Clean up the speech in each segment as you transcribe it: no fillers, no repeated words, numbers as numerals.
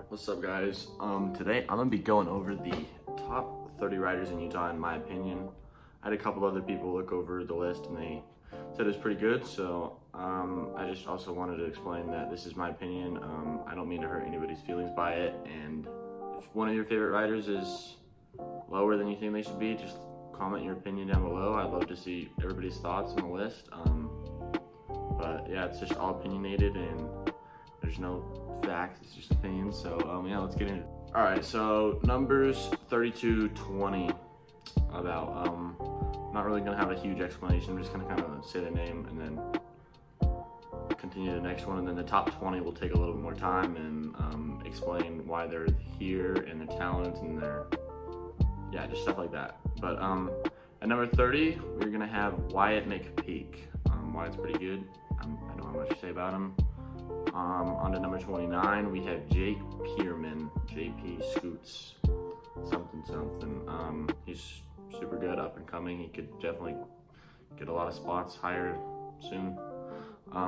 What's up, guys? Today I'm gonna be going over the top 30 riders in Utah in my opinion. I had a couple other people look over the list and they said it was pretty good, so I just also wanted to explain that this is my opinion. I don't mean to hurt anybody's feelings by it, and if one of your favorite riders is lower than you think they should be, just comment your opinion down below. I'd love to see everybody's thoughts on the list. But yeah, it's just all opinionated and there's no facts, it's just opinions. So yeah, let's get into it. All right, so numbers 32-20 about, not really gonna have a huge explanation. I'm just gonna kind of say the name and then continue to the next one. And then the top 20 will take a little bit more time and explain why they're here and their talents and their, yeah, just stuff like that. But at number 30, we're gonna have Wyatt McPeak. Wyatt's pretty good. I don't have much to say about him. On to number 29, we have Jake Pierman, JP Scoots, something. He's super good, up and coming. He could definitely get a lot of spots higher soon.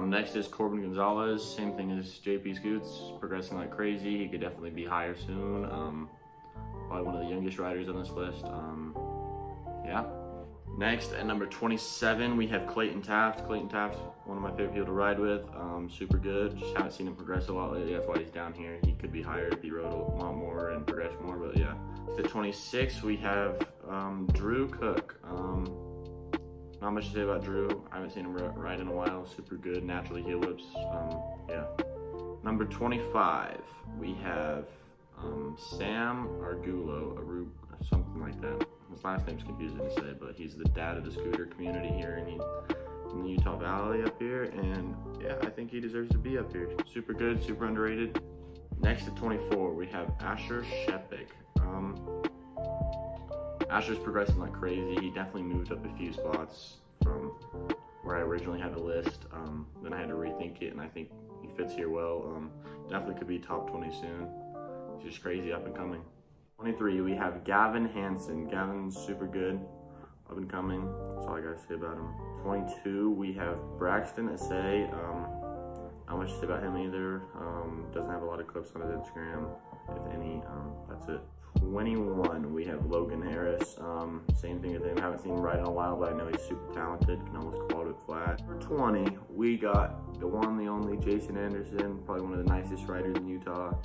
Next is Corbin Gonzalez, same thing as JP Scoots, progressing like crazy. He could definitely be higher soon. Probably one of the youngest riders on this list. Yeah. Next, at number 27, we have Clayton Taft. Clayton Taft, one of my favorite people to ride with. Super good. Just haven't seen him progress a lot lately. That's why he's down here. He could be higher if he rode a lot more and progressed more, but yeah. At 26, we have Drew Cook. Not much to say about Drew. I haven't seen him ride in a while. Super good, naturally heel whips. Yeah. Number 25, we have Sam Argulo, something like that. His last name's confusing to say, but he's the dad of the scooter community here in the Utah Valley up here, and yeah, I think he deserves to be up here. Super good, super underrated. Next at 24, we have Asher Shepik. Asher's progressing like crazy. He definitely moved up a few spots from where I originally had the list. Then I had to rethink it, and I think he fits here well. Definitely could be top 20 soon. He's just crazy, up and coming. 23, we have Gavin Hansen. Gavin's super good, up and coming. That's all I gotta say about him. 22, we have Braxton Assay. Not much to say about him either. Doesn't have a lot of clips on his Instagram, if any. That's it. 21, we have Logan Harris. Same thing with him. Haven't seen him ride in a while, but I know he's super talented. Can almost quad it flat. For 20, we got the one, the only Jason Anderson. Probably one of the nicest riders in Utah.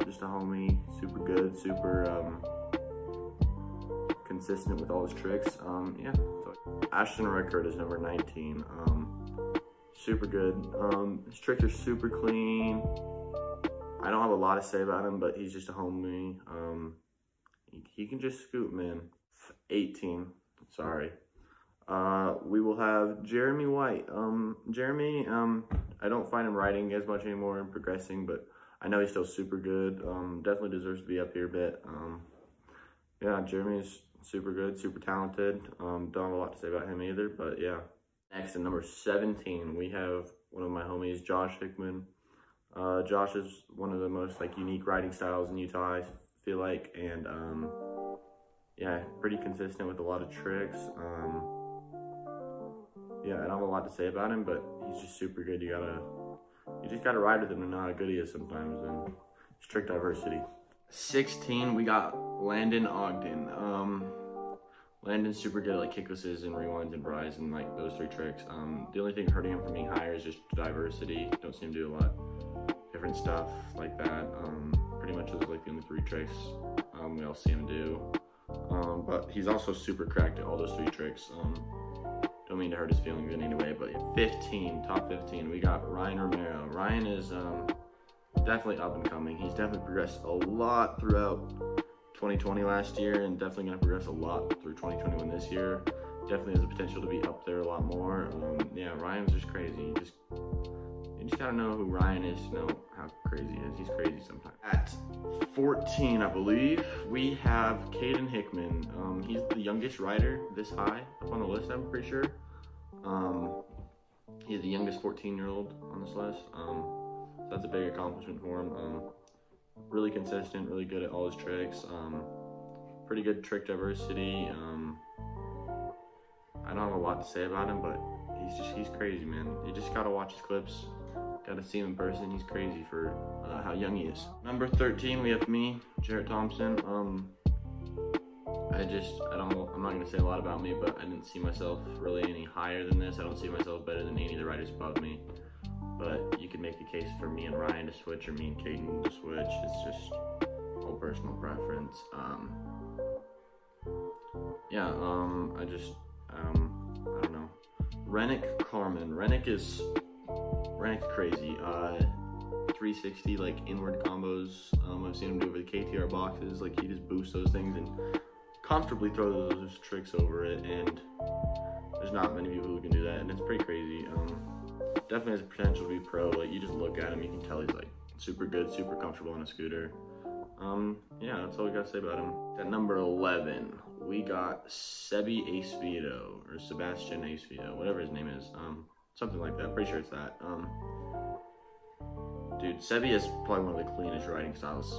Just a homie, super good, super consistent with all his tricks. Yeah. So, Ashton Rickard is number 19. Super good. His tricks are super clean. I don't have a lot to say about him, but he's just a homie. He can just scoot, man. 18. Sorry. We will have Jeremy White. Jeremy, I don't find him riding as much anymore and progressing, but I know he's still super good. Definitely deserves to be up here a bit. Yeah, Jeremy's super good, super talented. Don't have a lot to say about him either, but yeah. Next, at number 17, we have one of my homies, Josh Hickman. Josh is one of the most unique riding styles in Utah, I feel like, and yeah, pretty consistent with a lot of tricks. Yeah, I don't have a lot to say about him, but he's just super good. You just gotta ride with him to know how good he is sometimes, and it's trick diversity. 16, we got Landon Ogden. Landon's super good at kicklesses and rewinds and bries and those three tricks. The only thing hurting him from being higher is just diversity. Don't seem to do a lot different stuff like that. Pretty much those are the only three tricks we all see him do. But he's also super cracked at all those three tricks. Don't mean to hurt his feelings in any way, but 15, top 15, we got Ryan Romero. Ryan is definitely up and coming. He's definitely progressed a lot throughout 2020 last year, and definitely gonna progress a lot through 2021 this year. Definitely has the potential to be up there a lot more. Yeah, Ryan's just crazy. You just gotta know who Ryan is to know how crazy he is. He's crazy sometimes. At 14, I believe, we have Caden Hickman. He's the youngest rider this high up on the list, I'm pretty sure. He's the youngest 14-year-old on this list. So that's a big accomplishment for him. Really consistent, really good at all his tricks. Pretty good trick diversity. I don't have a lot to say about him, but he's crazy, man. You just gotta watch his clips. Gotta see him in person. He's crazy for how young he is. Number 13, we have me, Jarrett Thompson. I'm not gonna say a lot about me, but I didn't see myself really any higher than this. I don't see myself better than any of the riders above me. But you can make a case for me and Ryan to switch, or me and Caden to switch. It's just all personal preference. I don't know. Rennick Carmen. Rennick's crazy. 360 like inward combos. I've seen him do over the KTR boxes. Like he just boosts those things and comfortably throws those tricks over it. And there's not many people who can do that, and it's pretty crazy. Definitely has the potential to be pro. Like you just look at him, you can tell he's like super good, super comfortable on a scooter. Yeah, that's all we gotta say about him. At number 11, we got Sebi Acevedo, or Sebastian Acevedo, whatever his name is. Something like that. Pretty sure it's that. Dude, Sebi is probably one of the cleanest riding styles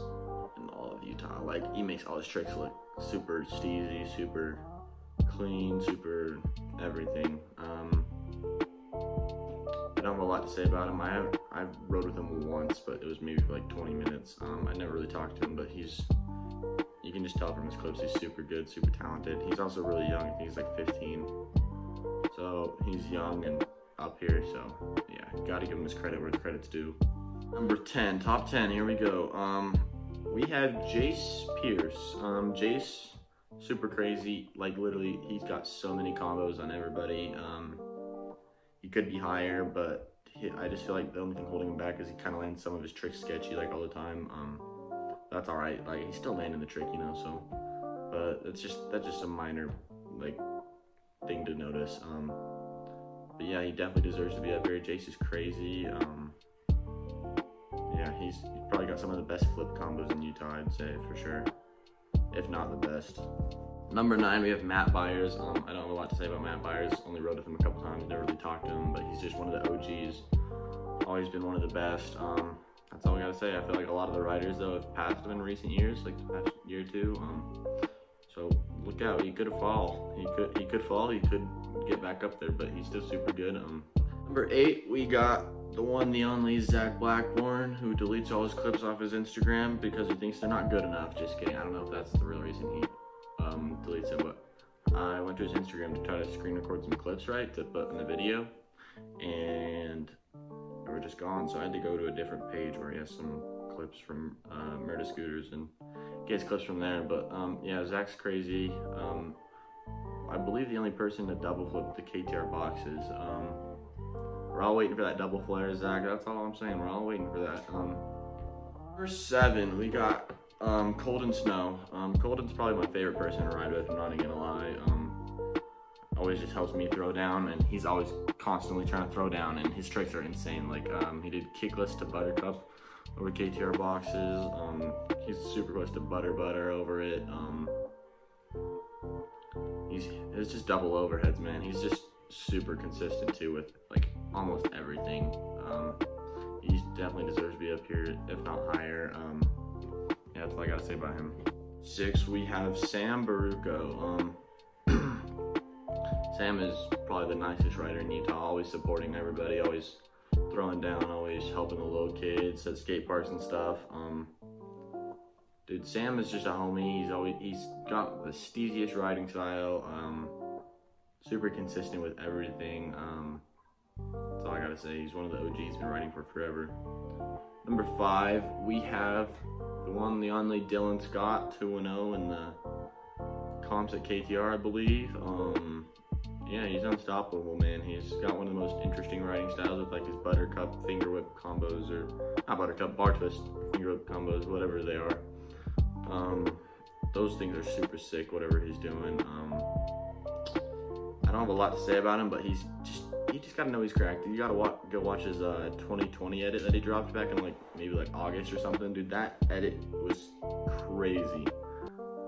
in all of Utah. Like he makes all his tricks look super steezy, super clean, super everything. I don't have a lot to say about him. I rode with him once, but it was maybe for like 20 minutes. I never really talked to him, but you can just tell from his clips, he's super good, super talented. He's also really young. I think he's like 15. So he's young and up here, so yeah, gotta give him his credit where the credit's due. Number 10, top 10, here we go. We have Jace Pierce. Jace, super crazy. Like literally, he's got so many combos on everybody. He could be higher, but I just feel like the only thing holding him back is he kind of lands some of his tricks sketchy like all the time. That's all right. Like he's still landing the trick, you know. So, but that's just a minor like thing to notice. But yeah, he definitely deserves to be up here. Jace is crazy. Yeah, he's probably got some of the best flip combos in Utah, I'd say for sure, if not the best. Number 9, we have Matt Byers. I don't have a lot to say about Matt Byers. Only rode with him a couple times, never really talked to him, but he's just one of the OGs. Always been one of the best. That's all I gotta say. I feel like a lot of the riders though have passed him in recent years, like the past year or two. So look out, he could fall. He could fall. He could get back up there, but he's still super good. Number 8, we got the one, the only Zach Blackburn, who deletes all his clips off his Instagram because he thinks they're not good enough. Just kidding. I don't know if that's the real reason he deletes them, but I went to his Instagram to try to screen record some clips, right, to put in the video, and they were just gone. So I had to go to a different page where he has some clips from Murda Scooters and get his clips from there. But yeah, Zach's crazy. I believe the only person to double flip the KTR boxes. We're all waiting for that double flare, Zach. That's all I'm saying. We're all waiting for that. Number 7, we got Colton Snow. Colton's probably my favorite person to ride with, I'm not even gonna lie. Always just helps me throw down, and he's always constantly trying to throw down, and his tricks are insane. Like he did kickless to Buttercup over KTR boxes. He's super close to Butter over it. It's just double overheads, man. He's just super consistent too with like almost everything. He definitely deserves to be up here, if not higher. Yeah, that's all I gotta say about him. 6, we have Sam Baruco. Sam is probably the nicest rider in Utah, always supporting everybody, always throwing down, always helping the little kids at skate parks and stuff. Dude, Sam is just a homie. He's got the steeziest riding style. Super consistent with everything. That's all I gotta say. He's one of the OGs, been riding for forever. Number 5, we have the one, the only Dylan Scott, 2-0 in the comps at KTR, I believe. Yeah, he's unstoppable, man. He's got one of the most interesting riding styles with like his Buttercup finger whip combos, or not Buttercup, bar twist finger whip combos, whatever they are. Those things are super sick, whatever he's doing. I don't have a lot to say about him, but you just gotta know he's cracked. You gotta go watch his 2020 edit that he dropped back in maybe August or something. Dude, that edit was crazy.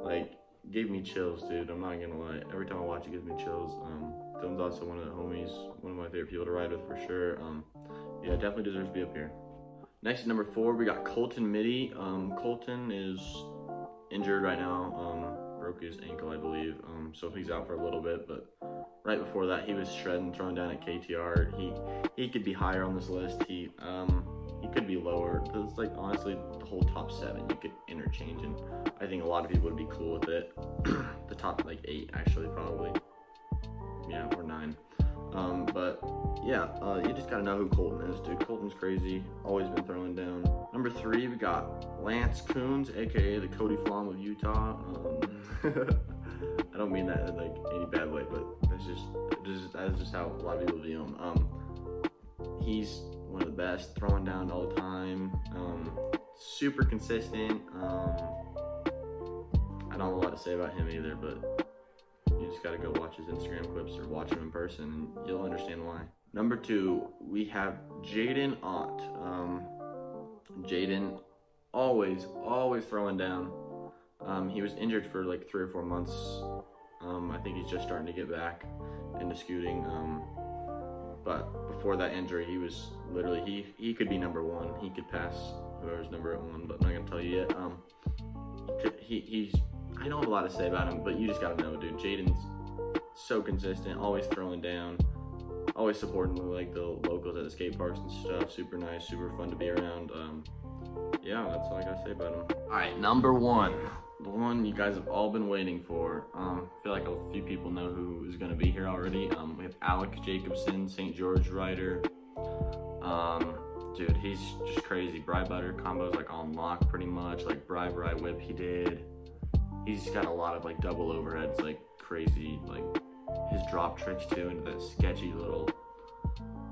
Like, gave me chills, dude. I'm not gonna lie. Every time I watch it, gives me chills. Dylan's also one of the homies, one of my favorite people to ride with for sure. Yeah, definitely deserves to be up here. Next, at number 4, we got Colton Mitty. Colton is injured right now. broke his ankle, I believe. So he's out for a little bit, but right before that, he was shredding, throwing down at KTR. He could be higher on this list. He could be lower. It's like, honestly, the whole top 7 you could interchange, and I think a lot of people would be cool with it. The top like 8 actually, probably, yeah, or 9. But yeah, you just gotta know who Colton is, dude. Colton's crazy, always been throwing down. Number 3, we got Lance Coons, aka the Cody Flom of Utah. I don't mean that in like any bad way, but that's just how a lot of people view him. He's one of the best, throwing down all the time, super consistent. I don't have a lot to say about him either, but you just gotta go watch his Instagram clips or watch him in person and you'll understand why. Number 2, we have Jaden Ott. Jaden, always throwing down. He was injured for like 3 or 4 months. I think he's just starting to get back into scooting. But before that injury, he was literally, he could be number 1. He could pass whoever's number 1, but I'm not gonna tell you yet. I don't have a lot to say about him, but you just gotta know, dude. Jaden's so consistent, always throwing down, always supporting like the locals at the skate parks and stuff. Super nice, super fun to be around. Yeah, that's all I gotta say about him. All right, number 1, the one you guys have all been waiting for. I feel like a few people know who is gonna be here already. We have Alec Jacobson, St. George rider. Dude, he's just crazy. Bri butter combos like on lock pretty much, like bri whip he did. He's got a lot of like double overheads, like crazy, like his drop tricks too, into that sketchy little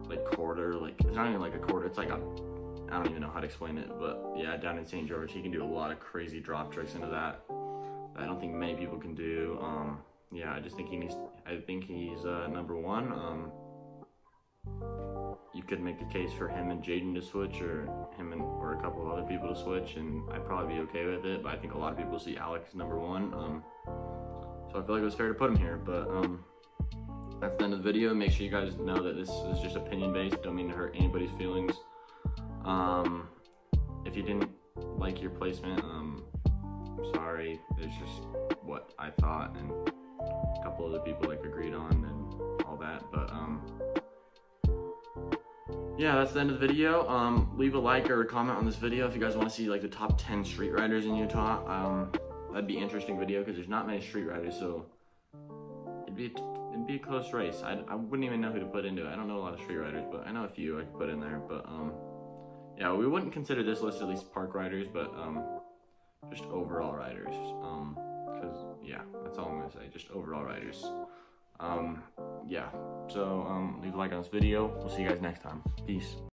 like quarter, like it's not even like a quarter, it's like I don't even know how to explain it, but yeah, down in St. George, he can do a lot of crazy drop tricks into that I don't think many people can do. Yeah, I think he's number 1. You could make the case for him and Jaden to switch, or or a couple of other people to switch, and I'd probably be okay with it, but I think a lot of people see Alex number 1. So I feel like it was fair to put him here, but that's the end of the video. Make sure you guys know that this is just opinion based. Don't mean to hurt anybody's feelings. If you didn't like your placement, I'm sorry. It's just what I thought and a couple other people like agreed on and all that, but yeah, that's the end of the video. Leave a like or a comment on this video if you guys want to see like the top 10 street riders in Utah. That'd be an interesting video because there's not many street riders, so it'd be a close race. I wouldn't even know who to put into it. I don't know a lot of street riders, but I know a few I could put in there. But yeah, we wouldn't consider this list at least park riders, but just overall riders. Because yeah, that's all I'm gonna say. Just overall riders. Yeah. So leave a like on this video. We'll see you guys next time. Peace.